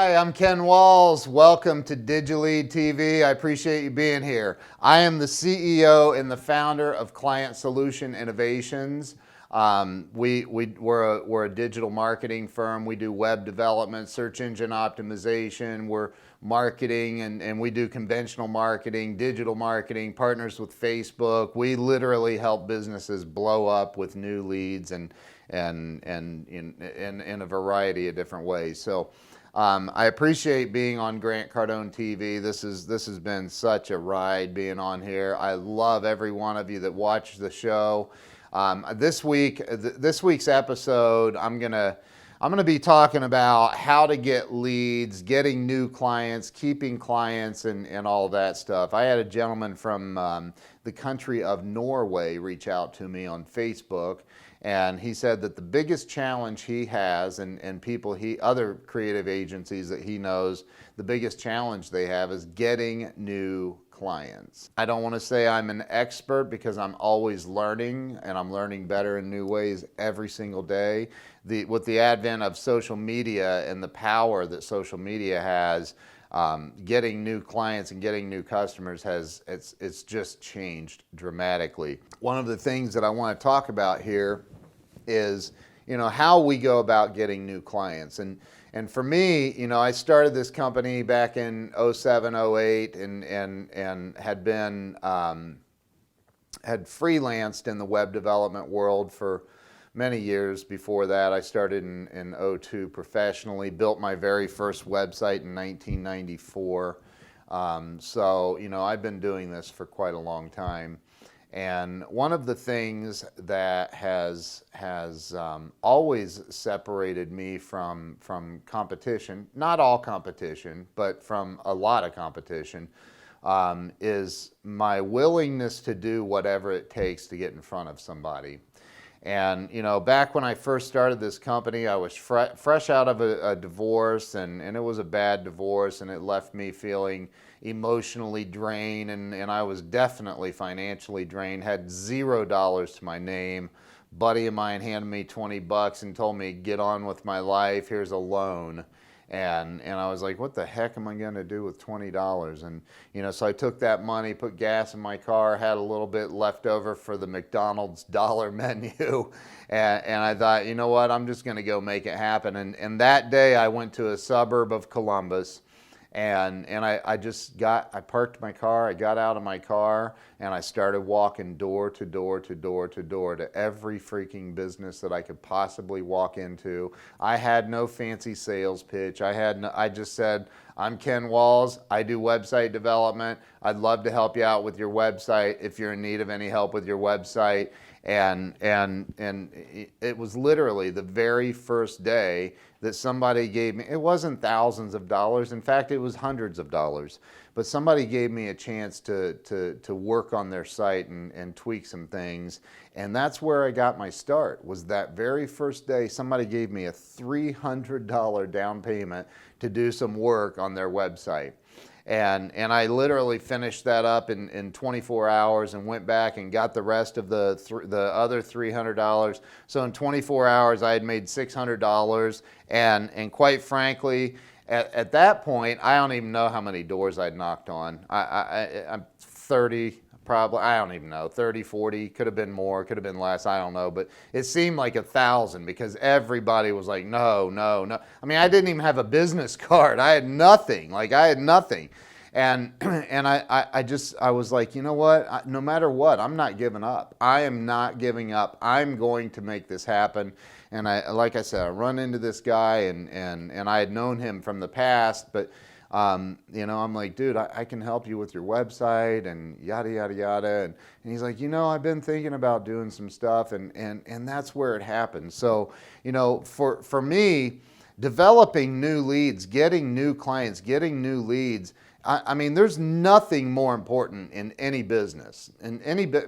Hi, I'm Ken Walls. Welcome to DigiLEAD TV. I appreciate you being here. I am the CEO and the founder of Client Solution Innovations. We're a digital marketing firm. We do web development, search engine optimization. We're marketing and we do conventional marketing, digital marketing, partners with Facebook. We literally help businesses blow up with new leads and in a variety of different ways. So I appreciate being on Grant Cardone TV. This has been such a ride being on here. I love every one of you that watch the show. This week's episode, I'm gonna be talking about how to get leads, getting new clients, keeping clients, and all that stuff. I had a gentleman from the country of Norway reach out to me on Facebook, and he said that the biggest challenge he has, and people other creative agencies that he knows, the biggest challenge they have is getting new clients. I don't want to say I'm an expert because I'm always learning, and I'm learning better in new ways every single day. With the advent of social media and the power that social media has, getting new clients and getting new customers it's just changed dramatically. One of the things that I want to talk about here is, how we go about getting new clients. And for me, I started this company back in 07, 08 and had freelanced in the web development world for many years before that. I started in 02 professionally, built my very first website in 1994. So, I've been doing this for quite a long time. And one of the things that has always separated me from competition, not all competition, but from a lot of competition, is my willingness to do whatever it takes to get in front of somebody. And, back when I first started this company, I was fresh out of a divorce, and it was a bad divorce, and it left me feeling emotionally drained, and I was definitely financially drained, had $0 to my name. Buddy of mine handed me $20 and told me, get on with my life, here's a loan. And I was like, what the heck am I going to do with $20? And, so I took that money, put gas in my car, had a little bit left over for the McDonald's dollar menu. And I thought, you know what, I'm just going to go make it happen. And that day I went to a suburb of Columbus. And I parked my car, I got out of my car, and I started walking door to door to door to door to every freaking business that I could possibly walk into. I had no fancy sales pitch. I just said, I'm Ken Walls, I do website development. I'd love to help you out with your website if you're in need of any help with your website. And it was literally the very first day that somebody gave me, it wasn't thousands of dollars, in fact it was hundreds of dollars, but somebody gave me a chance to work on their site and tweak some things. And that's where I got my start, was that very first day somebody gave me a $300 down payment to do some work on their website. And I literally finished that up in 24 hours and went back and got the rest of the other $300. So in 24 hours I had made $600, and quite frankly, at that point I don't even know how many doors I'd knocked on. I'm 30 probably, I don't even know, 30, 40, could have been more, could have been less, I don't know, but it seemed like 1,000 because everybody was like, no, no, no. I mean, I didn't even have a business card. I had nothing, And I was like, you know what, no matter what, I'm not giving up. I am not giving up. I'm going to make this happen. And like I said, I run into this guy, and I had known him from the past, but I'm like, dude, I can help you with your website and yada, yada, yada. And he's like, I've been thinking about doing some stuff, and that's where it happened. So, for me, developing new leads, getting new clients, getting new leads, I mean, there's nothing more important in any business,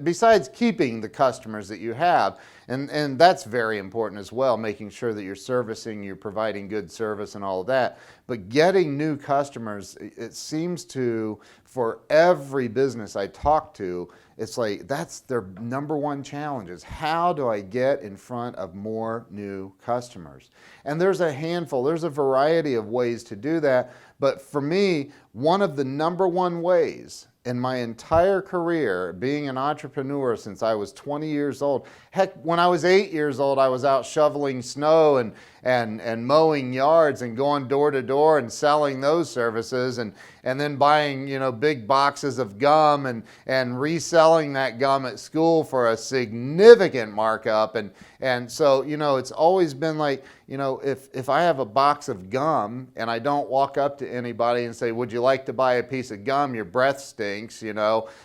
besides keeping the customers that you have, and that's very important as well, making sure that you're servicing, you're providing good service and all of that. But getting new customers, it seems to, for every business I talk to, it's like that's their number one challenge is how do I get in front of more new customers? And there's a handful, there's a variety of ways to do that. But for me, one of the number one ways in my entire career, being an entrepreneur since I was 20 years old, heck, when I was 8 years old, I was out shoveling snow and mowing yards and going door to door and selling those services and then buying, big boxes of gum and reselling that gum at school for a significant markup. And so, it's always been like, if I have a box of gum and I don't walk up to anybody and say, would you like to buy a piece of gum? Your breath stinks,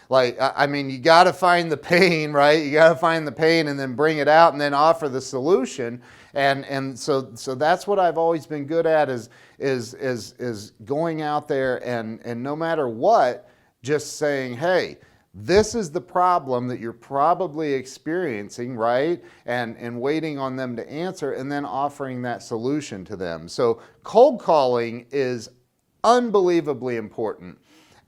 like, I mean, you got to find the pain, right? You got to find the pain and then bring it out and then offer the solution. And so that's what I've always been good at is going out there and no matter what, just saying, hey, this is the problem that you're probably experiencing, right? And waiting on them to answer and then offering that solution to them. So cold calling is unbelievably important.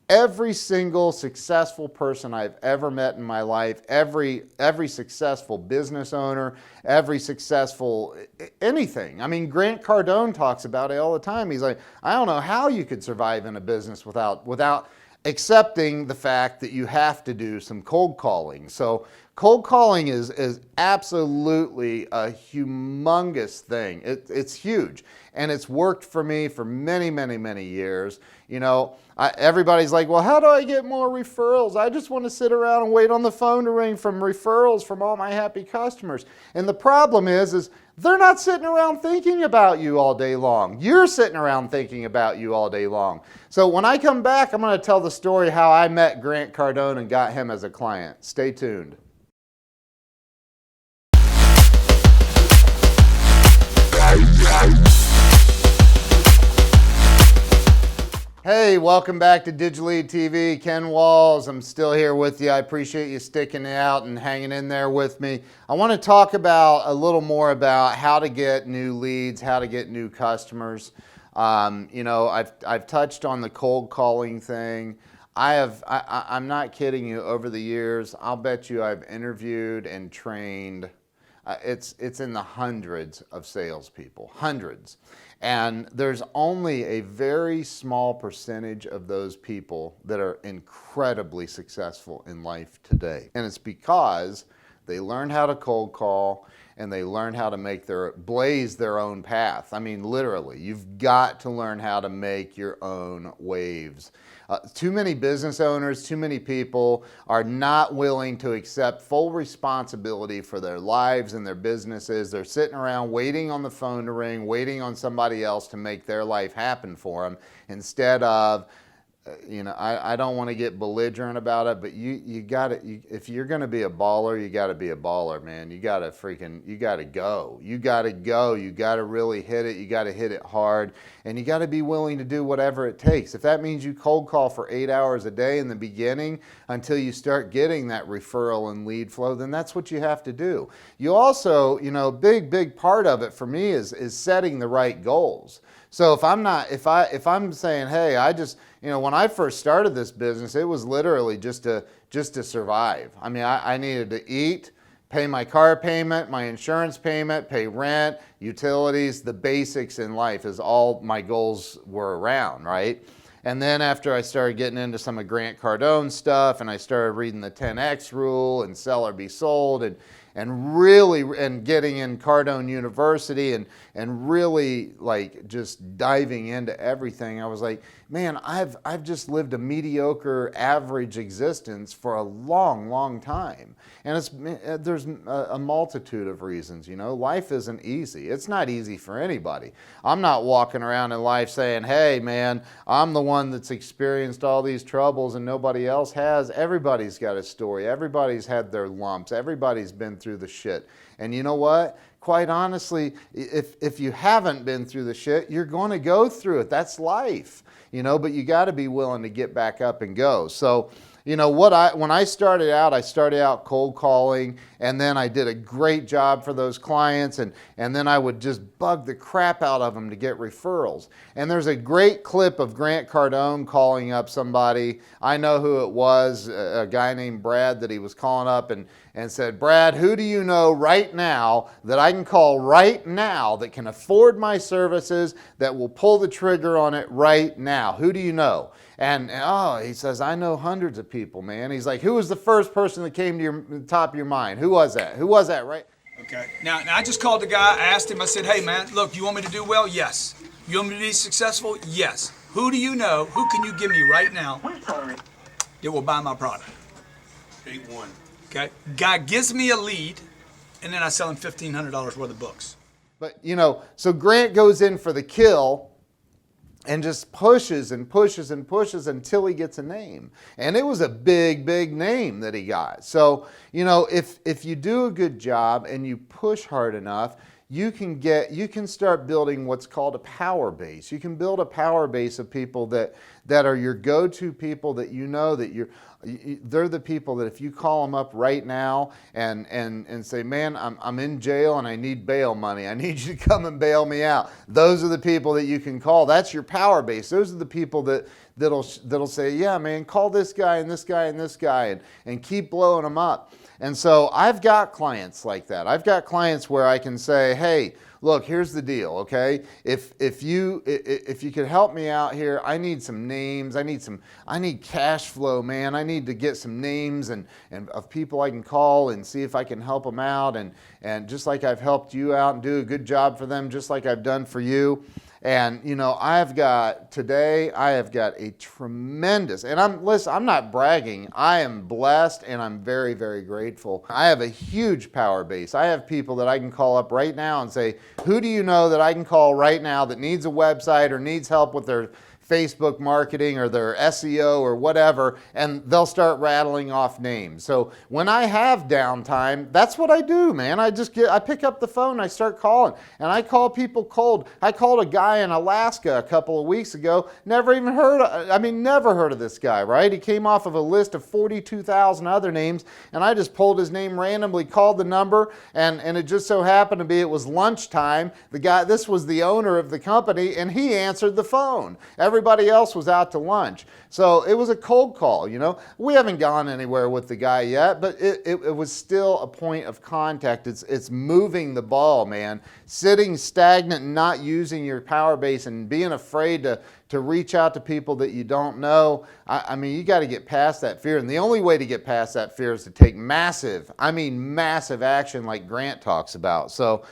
Every single successful person I've ever met in my life, every successful business owner, every successful anything. I mean, Grant Cardone talks about it all the time. He's like, I don't know how you could survive in a business without accepting the fact that you have to do some cold calling. So cold calling is absolutely a humongous thing. It's huge. And it's worked for me for many, many, many years. Everybody's like, well, how do I get more referrals? I just want to sit around and wait on the phone to ring from referrals from all my happy customers. And the problem is they're not sitting around thinking about you all day long. You're sitting around thinking about you all day long. So when I come back, I'm going to tell the story how I met Grant Cardone and got him as a client. Stay tuned. Hey, welcome back to DigiLEAD TV. Ken Walls, I'm still here with you. I appreciate you sticking it out and hanging in there with me. I want to talk about a little more about how to get new leads, how to get new customers. I've touched on the cold calling thing. I'm not kidding you, over the years, I'll bet you I've interviewed and trained, it's in the hundreds of salespeople, hundreds. And there's only a very small percentage of those people that are incredibly successful in life today. And it's because they learn how to cold call and they learn how to blaze their own path. I mean, literally, you've got to learn how to make your own waves. Too many business owners, too many people are not willing to accept full responsibility for their lives and their businesses. They're sitting around waiting on the phone to ring, waiting on somebody else to make their life happen for them instead of, I don't want to get belligerent about it, but you got to, if you're going to be a baller, you got to be a baller, man. You got to go. You got to really hit it. You got to hit it hard, and you got to be willing to do whatever it takes. If that means you cold call for 8 hours a day in the beginning until you start getting that referral and lead flow, then that's what you have to do. You also, big part of it for me is setting the right goals. So if I'm saying, hey, when I first started this business, it was literally just to survive. I mean, I needed to eat, pay my car payment, my insurance payment, pay rent, utilities, the basics in life is all my goals were around, right? And then after I started getting into some of Grant Cardone stuff and I started reading the 10X rule and sell or be sold and getting in Cardone University and really like just diving into everything, I was like, man, I've just lived a mediocre average existence for a long time. And there's a multitude of reasons, life isn't easy. It's not easy for anybody. I'm not walking around in life saying, hey man, I'm the one that's experienced all these troubles and nobody else has. Everybody's got a story. Everybody's had their lumps. Everybody's been through the shit. And you know what? Quite honestly, if you haven't been through the shit, you're going to go through it. That's life, but you got to be willing to get back up and go. So, when I started out cold calling, and then I did a great job for those clients, and then I would just bug the crap out of them to get referrals. And there's a great clip of Grant Cardone calling up somebody. I know who it was, a guy named Brad, that he was calling up and said, Brad, who do you know right now that I can call right now that can afford my services, that will pull the trigger on it right now? Who do you know? And he says, I know hundreds of people, man. He's like, who was the first person that came to the top of your mind? Who was that? Who was that, right? Okay. Now I just called the guy, I asked him, I said, hey man, look, you want me to do well? Yes. You want me to be successful? Yes. Who do you know? Who can you give me right now that will buy my product? 8-1. Okay. Guy gives me a lead, and then I sell him $1,500 worth of books. But, so Grant goes in for the kill and just pushes and pushes and pushes until he gets a name. And it was a big, big name that he got. So, if you do a good job and you push hard enough, you can start building what's called a power base. You can build a power base of people that are your go-to people, that that they're the people that if you call them up right now and say, man, I'm in jail and I need bail money, I need you to come and bail me out. Those are the people that you can call. That's your power base. Those are the people that'll say, yeah, man, call this guy and this guy and this guy and keep blowing them up. And so I've got clients like that. I've got clients where I can say, hey, look, here's the deal, okay? If you could help me out here, I need some names. I need cash flow, man. I need to get some names and of people I can call and see if I can help them out. And just like I've helped you out and do a good job for them, just like I've done for you. And I have got a tremendous, and I'm not bragging, I am blessed and I'm very, very grateful. I have a huge power base. I have people that I can call up right now and say, who do you know that I can call right now that needs a website or needs help with their Facebook marketing or their SEO or whatever, and they'll start rattling off names. So when I have downtime, that's what I do, man. I pick up the phone, I start calling, and I call people cold. I called a guy in Alaska a couple of weeks ago, never heard of this guy, right? He came off of a list of 42,000 other names, and I just pulled his name randomly, called the number, and it just so happened to be it was lunchtime. This was the owner of the company, and he answered the phone. Everybody else was out to lunch. So it was a cold call, We haven't gone anywhere with the guy yet, but it was still a point of contact. It's moving the ball, man. Sitting stagnant and not using your power base and being afraid to reach out to people that you don't know. You got to get past that fear. And the only way to get past that fear is to take massive action like Grant talks about. So,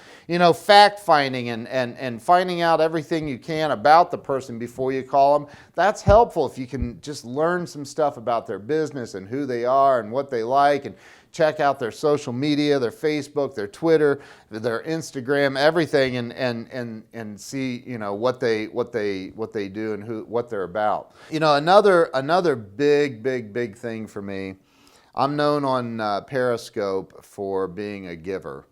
fact finding and finding out everything you can about the person before you call them, that's helpful if you can just learn some stuff about their business and who they are and what they like, and check out their social media, their Facebook, their Twitter, their Instagram, everything, and see what they do and what they're about. Another big thing for me. I'm known on Periscope for being a giver,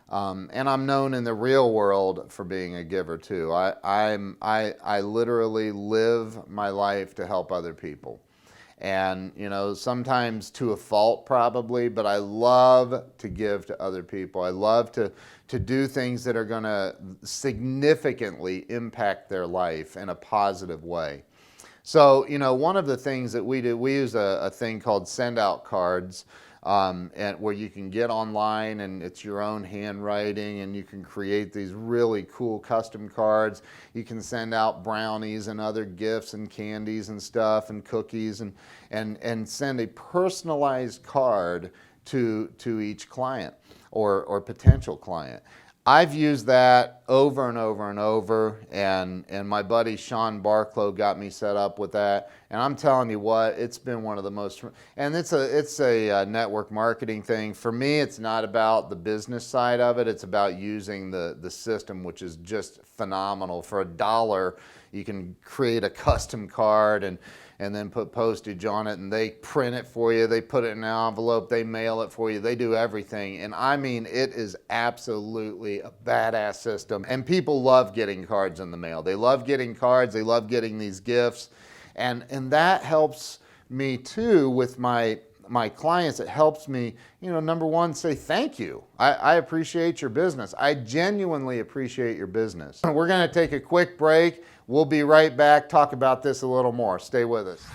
and I'm known in the real world for being a giver too. I literally live my life to help other people. And, sometimes to a fault probably, but I love to give to other people. I love to do things that are going to significantly impact their life in a positive way. So, one of the things that we do, we use a thing called send out cards. And where you can get online and it's your own handwriting, and you can create these really cool custom cards. You can send out brownies and other gifts and candies and stuff and cookies and send a personalized card to each client or potential client. I've used that over and over and over, and my buddy Sean Barclow got me set up with that. And I'm telling you what, it's been one of the most, and it's a network marketing thing. For me, it's not about the business side of it. It's about using the system, which is just phenomenal. For $1, you can create a custom card and then put postage on it, and they print it for you, they put it in an envelope, they mail it for you, they do everything. And it is absolutely a badass system. And people love getting cards in the mail. They love getting cards, they love getting these gifts. And that helps me too with my my clients, it helps me, number one, say thank you. I appreciate your business. I genuinely appreciate your business. We're going to take a quick break. We'll be right back, talk about this a little more. Stay with us.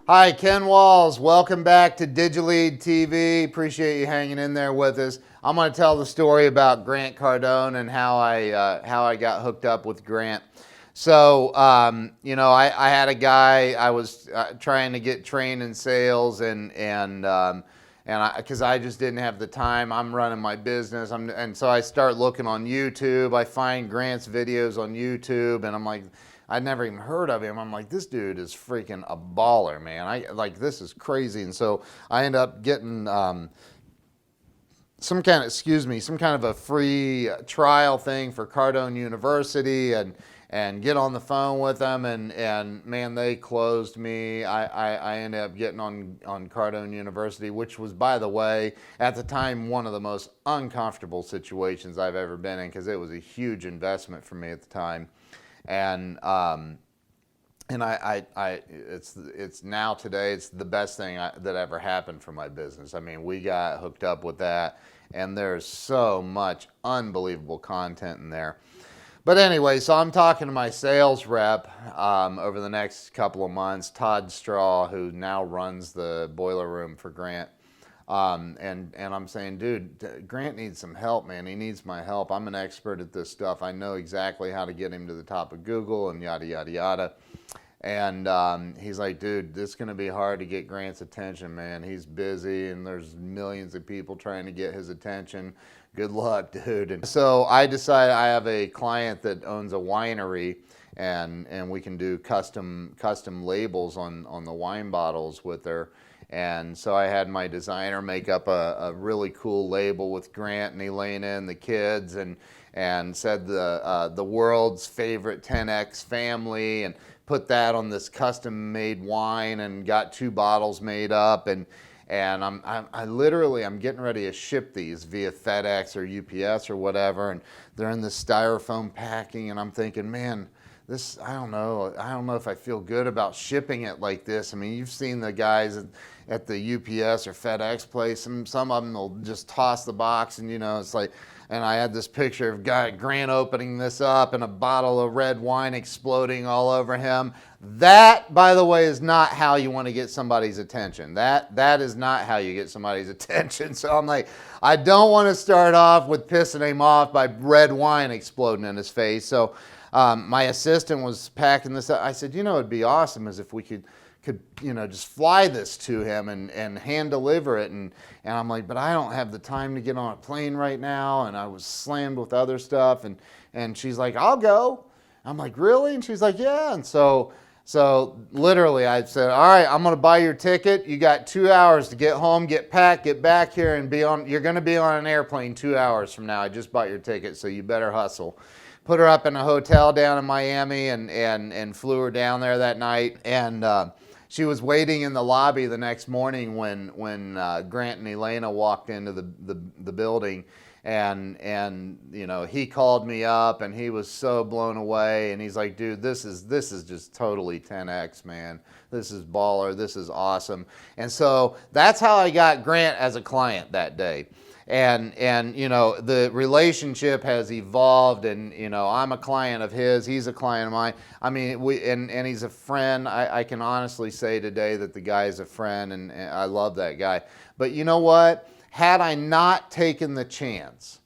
Hi, Ken Walls. Welcome back to DigiLEAD TV. Appreciate you hanging in there with us. I'm going to tell the story about Grant Cardone and how I got hooked up with Grant. So, I had a guy I was trying to get trained in sales, and because I just didn't have the time. I'm running my business, and so I start looking on YouTube. I find Grant's videos on YouTube, and I'm like, I'd never even heard of him. I'm like, this dude is freaking a baller, man. This is crazy. And so I end up getting some kind of a free trial thing for Cardone University, and get on the phone with them, and man, they closed me. I ended up getting on Cardone University, which was, by the way, at the time, one of the most uncomfortable situations I've ever been in, because it was a huge investment for me at the time. And it's now today, it's the best thing that ever happened for my business. I mean, we got hooked up with that, and there's so much unbelievable content in there. But anyway, so I'm talking to my sales rep over the next couple of months, Todd Straw, who now runs the boiler room for Grant. And I'm saying, dude, Grant needs some help, man. He needs my help. I'm an expert at this stuff. I know exactly how to get him to the top of Google and yada, yada, yada. And he's like, dude, this is going to be hard to get Grant's attention, man. He's busy, and there's millions of people trying to get his attention. Good luck, dude. And so I decided, I have a client that owns a winery, and we can do custom labels on the wine bottles with her. And so I had my designer make up a really cool label with Grant and Elena and the kids, and said the world's favorite 10X family, and put that on this custom made wine, and got 2 bottles made up, and I'm getting ready to ship these via FedEx or UPS or whatever, and they're in this styrofoam packing, and I'm thinking, man, this, I don't know if I feel good about shipping it like this. I mean, you've seen the guys at the UPS or FedEx place, and some of them will just toss the box, and it's like, and I had this picture of Grant opening this up, and a bottle of red wine exploding all over him. That, by the way, is not how you want to get somebody's attention. That is not how you get somebody's attention. So I'm like, I don't want to start off with pissing him off by red wine exploding in his face. So my assistant was packing this up. I said, it'd be awesome is if we could just fly this to him and hand deliver it. And I'm like, but I don't have the time to get on a plane right now. And I was slammed with other stuff. And she's like, I'll go. I'm like, really? And she's like, yeah. And so literally I said, all right, I'm going to buy your ticket. You got 2 hours to get home, get packed, get back here, and you're going to be on an airplane 2 hours from now. I just bought your ticket, so you better hustle. Put her up in a hotel down in Miami, and flew her down there that night. And she was waiting in the lobby the next morning when Grant and Elena walked into the building, and he called me up, and he was so blown away, and he's like, dude, this is just totally 10X, man. This is baller. This is awesome. And so that's how I got Grant as a client that day. And the relationship has evolved, and I'm a client of his, he's a client of mine. I mean, and he's a friend. I can honestly say today that the guy is a friend, and I love that guy. But you know what? Had I not taken the chance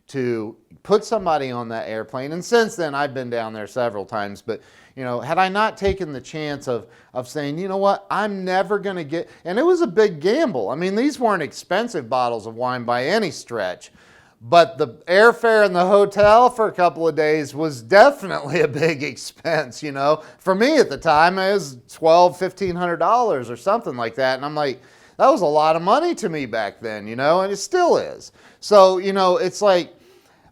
to put somebody on that airplane, and since then I've been down there several times, but had I not taken the chance of saying, you know what, I'm never going to get, and it was a big gamble. I mean, these weren't expensive bottles of wine by any stretch, but the airfare and the hotel for a couple of days was definitely a big expense, For me at the time, it was $1,200, $1,500 or something like that, and I'm like, that was a lot of money to me back then, and it still is. So, it's like,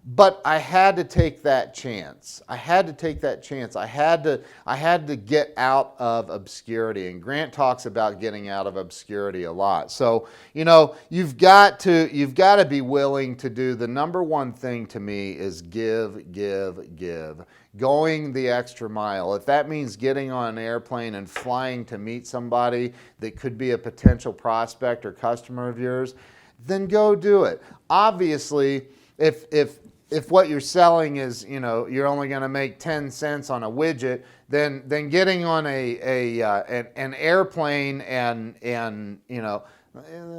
But I had to take that chance. I had to take that chance. I had to get out of obscurity. And Grant talks about getting out of obscurity a lot. So, you've got to be willing to do, the number one thing to me is give, give, give. Going the extra mile. If that means getting on an airplane and flying to meet somebody that could be a potential prospect or customer of yours, then go do it. Obviously, if what you're selling is, you're only going to make 10 cents on a widget, then getting on an airplane and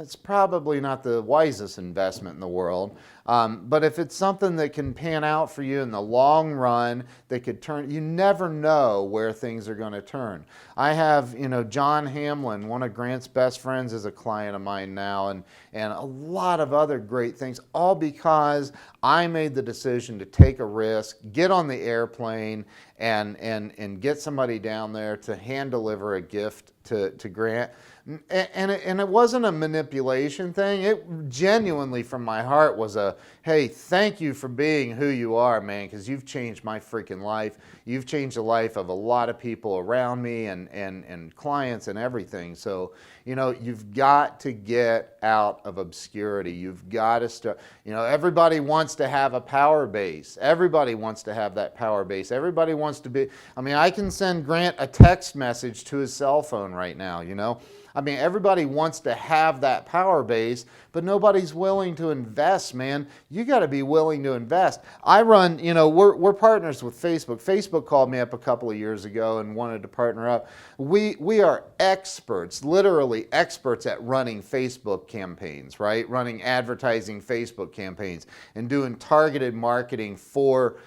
it's probably not the wisest investment in the world. But if it's something that can pan out for you in the long run, that could turn, you never know where things are going to turn. I have, John Hamlin, one of Grant's best friends, is a client of mine now, and a lot of other great things, all because I made the decision to take a risk, get on the airplane, and get somebody down there to hand deliver a gift to Grant. And it wasn't a manipulation thing. It genuinely, from my heart, was a, hey, thank you for being who you are, man, because you've changed my freaking life. You've changed the life of a lot of people around me and clients and everything. So, you've got to get out of obscurity. You've got to start, everybody wants to have a power base. Everybody wants to have that power base. Everybody wants to be, I can send Grant a text message to his cell phone right now, everybody wants to have that power base, but nobody's willing to invest, man. You got to be willing to invest. I run, we're partners with Facebook. Facebook called me up a couple of years ago and wanted to partner up. We are experts, literally experts at running Facebook campaigns, right? Running advertising Facebook campaigns and doing targeted marketing for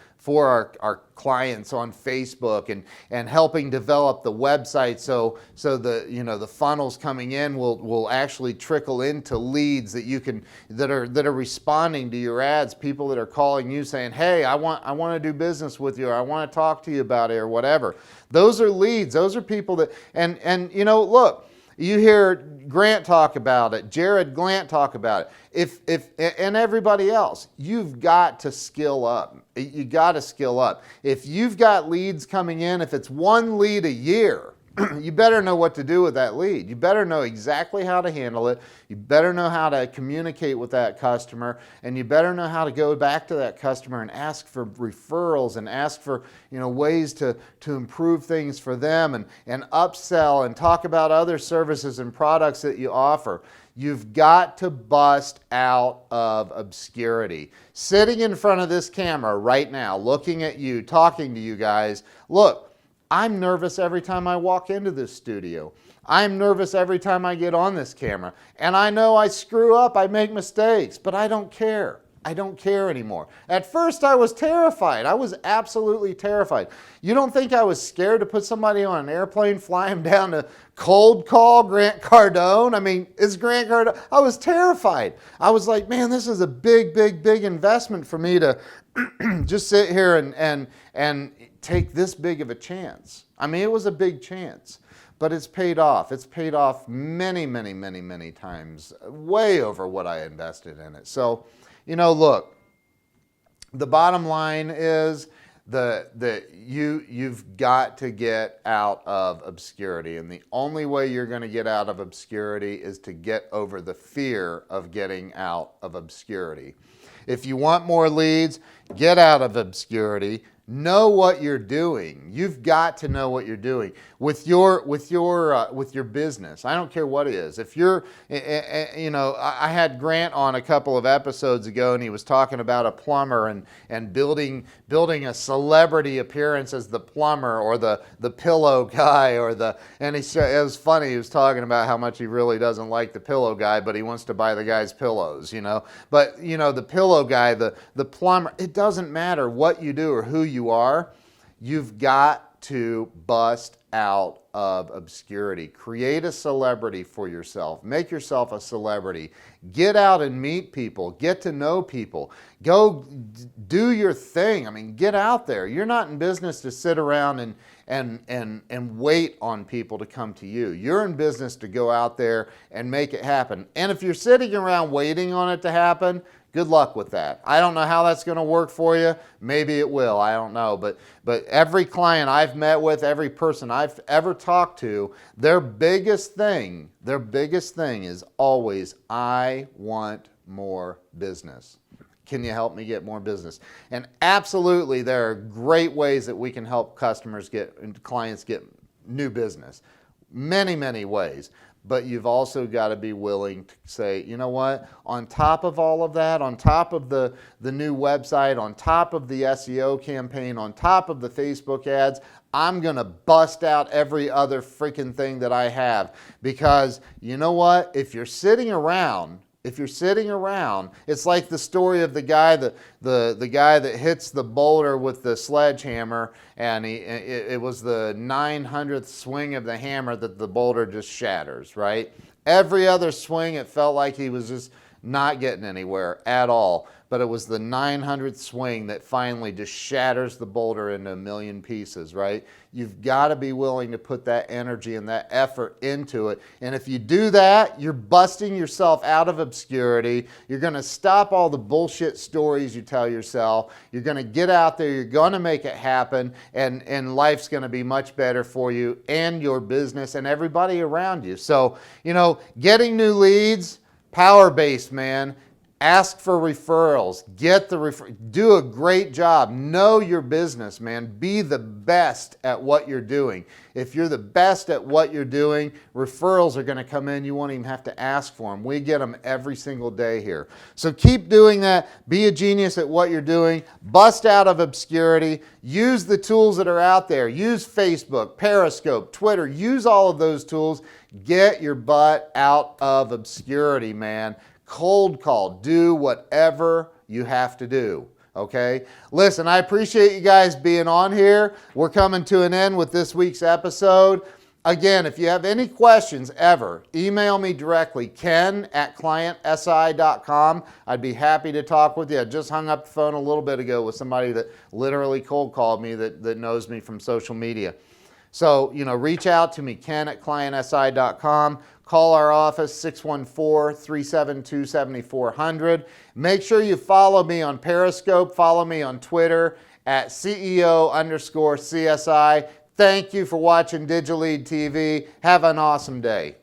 our clients on Facebook and helping develop the website so the funnels coming in will actually trickle into leads that are responding to your ads, people that are calling you saying, hey, I want to do business with you, or I want to talk to you about it, or whatever. Those are leads. Those are people that look, you hear Grant talk about it, Jared Glant talk about it. And everybody else, you've got to skill up. You got to skill up. If you've got leads coming in, if it's one lead a year, you better know what to do with that lead. You better know exactly how to handle it. You better know how to communicate with that customer, and you better know how to go back to that customer and ask for referrals and ask for ways to improve things for them and upsell and talk about other services and products that you offer. You've got to bust out of obscurity. Sitting in front of this camera right now, looking at you, talking to you guys, look, I'm nervous every time I walk into this studio. I'm nervous every time I get on this camera. And I know I screw up, I make mistakes, but I don't care. I don't care anymore. At first I was terrified. I was absolutely terrified. You don't think I was scared to put somebody on an airplane, fly him down to cold call Grant Cardone? It's Grant Cardone. I was terrified. I was like, man, this is a big, big, big investment for me to just sit here and take this big of a chance. It was a big chance, but it's paid off. It's paid off many, many, many, many times, way over what I invested in it. So, look, the bottom line is you've got to get out of obscurity. And the only way you're going to get out of obscurity is to get over the fear of getting out of obscurity. If you want more leads, get out of obscurity. Know what you're doing. You've got to know what you're doing with your business. I don't care what it is. If you're, I had Grant on a couple of episodes ago, and he was talking about a plumber and building a celebrity appearance as the plumber or the pillow guy and it was funny. He was talking about how much he really doesn't like the pillow guy, but he wants to buy the guy's pillows. But the pillow guy, the plumber. It doesn't matter what you do or who you are. You've got to bust out of obscurity. Create a celebrity for yourself. Make yourself a celebrity. Get out and meet people. Get to know people. Go do your thing. I mean, get out there. You're not in business to sit around and wait on people to come to you. You're in business to go out there and make it happen. And if you're sitting around waiting on it to happen, good luck with that. I don't know how that's going to work for you. Maybe it will. I don't know. But every client I've met with, every person I've ever talked to, their biggest thing is always, I want more business. Can you help me get more business? And absolutely, there are great ways that we can help customers and clients get new business. Many, many ways. But you've also got to be willing to say, you know what, on top of all of that, on top of the new website, on top of the SEO campaign, on top of the Facebook ads, I'm going to bust out every other freaking thing that I have. Because you know what, if you're sitting around, it's like the story of the guy that hits the boulder with the sledgehammer, and it was the 900th swing of the hammer that the boulder just shatters, right? Every other swing, it felt like he was just not getting anywhere at all. But it was the 900th swing that finally just shatters the boulder into a million pieces, right? You've got to be willing to put that energy and that effort into it. And if you do that, you're busting yourself out of obscurity. You're going to stop all the bullshit stories you tell yourself. You're going to get out there. You're going to make it happen. And life's going to be much better for you and your business and everybody around you. So, you know, getting new leads, power-based, man. Ask for referrals. Do a great job. Know your business, man. Be the best at what you're doing. If you're the best at what you're doing, referrals are going to come in. You won't even have to ask for them. We get them every single day here. So keep doing that. Be a genius at what you're doing. Bust out of obscurity. Use the tools that are out there. Use Facebook, Periscope, Twitter. Use all of those tools. Get your butt out of obscurity, man. Cold call. Do whatever you have to do. Okay? Listen, I appreciate you guys being on here. We're coming to an end with this week's episode. Again, if you have any questions ever, email me directly, ken@clientsi.com. I'd be happy to talk with you. I just hung up the phone a little bit ago with somebody that literally cold called me that knows me from social media. So, you know, reach out to me, ken@clientsi.com. Call our office, 614-372-7400. Make sure you follow me on Periscope. Follow me on Twitter at CEO_CSI. Thank you for watching DigiLEAD TV. Have an awesome day.